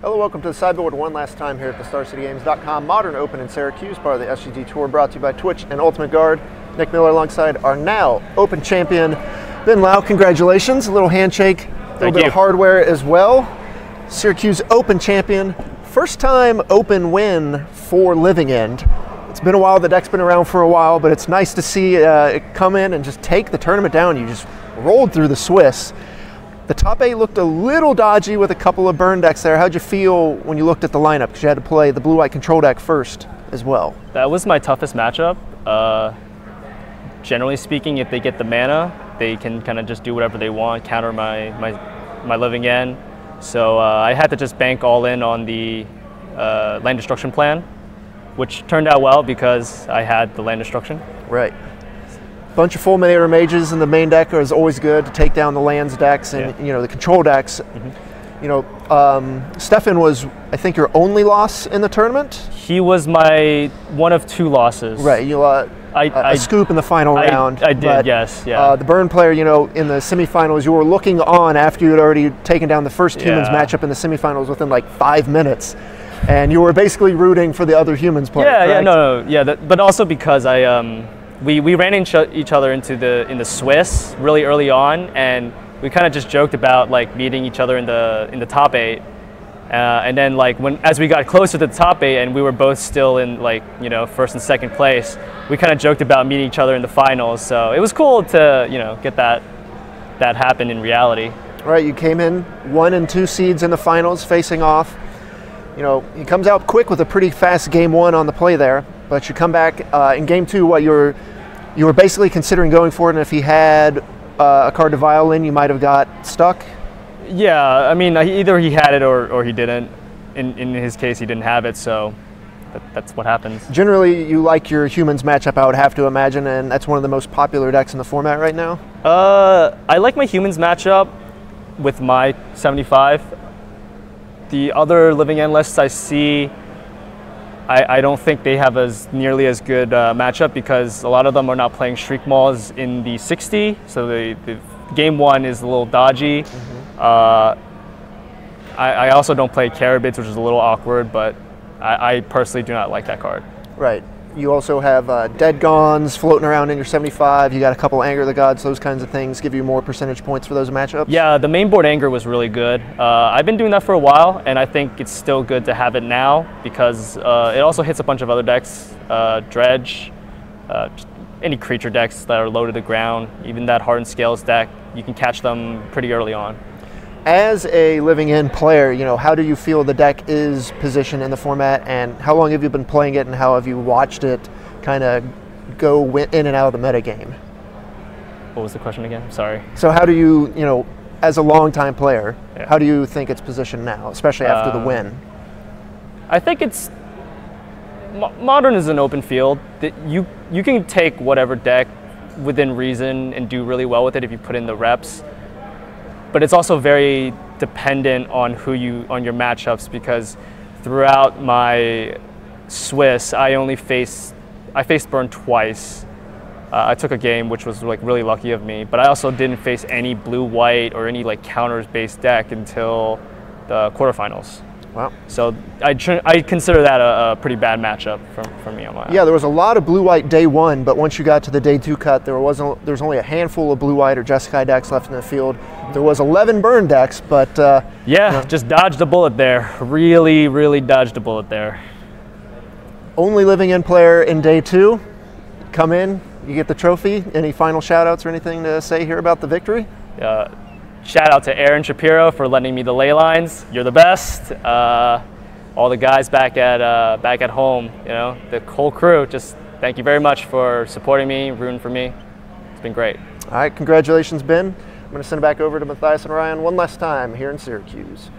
Hello, welcome to the sideboard one last time here at the StarCityGames.com Modern Open in Syracuse, part of the SGG Tour, brought to you by Twitch and Ultimate Guard. Nick Miller alongside our now Open champion, Ben Lau. Congratulations, a little handshake, a little bit of hardware as well. Syracuse Open champion, first time Open win for Living End. It's been a while, the deck's been around for a while, but it's nice to see it come in and just take the tournament down. You just rolled through the Swiss. The top 8 looked a little dodgy with a couple of burn decks there. How'd you feel when you looked at the lineup? Because you had to play the blue-white control deck first as well. That was my toughest matchup. Generally speaking, if they get the mana, they can kind of just do whatever they want, counter my Living End. So I had to just bank all in on the land destruction plan, which turned out well because I had the land destruction. Right. Bunch of Fulminator mages in the main deck is always good to take down the lands decks and you know the control decks. You know, Stefan was, I think, your only loss in the tournament. He was my one of 2 losses. Right, you a scoop in the final round. I did, but, yes, yeah. The burn player, you know, in the semifinals, you were looking on after you had already taken down the first humans matchup in the semifinals within like 5 minutes, and you were basically rooting for the other humans player. But also because we ran each other in the Swiss really early on, and we kind of just joked about like meeting each other in the top 8, and then like as we got closer to the top 8 and we were both still in like first and second place, we kind of joked about meeting each other in the finals. So it was cool to get that happen in reality. All right, you came in 1 and 2 seeds in the finals facing off. You know, he comes out quick with a pretty fast game 1 on the play there, but you come back in game 2. What you were basically considering going for it, and if he had a card to violin, you might have got stuck? Yeah, I mean, either he had it or he didn't. In his case, he didn't have it, so that's what happens. Generally, you like your humans matchup, I would have to imagine, and that's one of the most popular decks in the format right now? I like my humans matchup with my 75. The other Living End lists I see, I don't think they have nearly as good matchup because a lot of them are not playing Shriek Mauls in the 60, so the game 1 is a little dodgy. I also don't play Carabids, which is a little awkward, but I personally do not like that card. Right. You also have Dead Gons floating around in your 75. You got a couple Anger the Gods, those kinds of things give you more percentage points for those matchups? Yeah, the main board Anger was really good. I've been doing that for a while, and I think it's still good to have it now because it also hits a bunch of other decks, Dredge, any creature decks that are low to the ground, even that Hardened Scales deck, you can catch them pretty early on. As a Living End player, how do you feel the deck is positioned in the format, and how long have you been playing it, and how have you watched it kind of go in and out of the meta game? What was the question again? Sorry. So how do you, as a longtime player, how do you think it's positioned now, especially after the win? I think it's Modern is an open field. You can take whatever deck within reason and do really well with it if you put in the reps. But it's also very dependent on your matchups, because throughout my Swiss, I faced burn twice. I took a game, which was like really lucky of me, but I also didn't face any blue-white or any like counters-based deck until the quarterfinals. Wow. So I consider that a pretty bad matchup for me on my own. Yeah, there was a lot of blue-white day 1, but once you got to the day 2 cut, there was only a handful of blue-white or Jeskai decks left in the field. There was 11 burn decks, but just dodged a bullet there. Really, really dodged a bullet there. Only Living End player in day 2. Come in, you get the trophy. Any final shout-outs or anything to say here about the victory? Shout out to Aaron Shapiro for lending me the ley lines. You're the best. All the guys back at home, the whole crew, just thank you very much for supporting me, rooting for me. It's been great. All right, congratulations, Ben. I'm going to send it back over to Matthias and Ryan one last time here in Syracuse.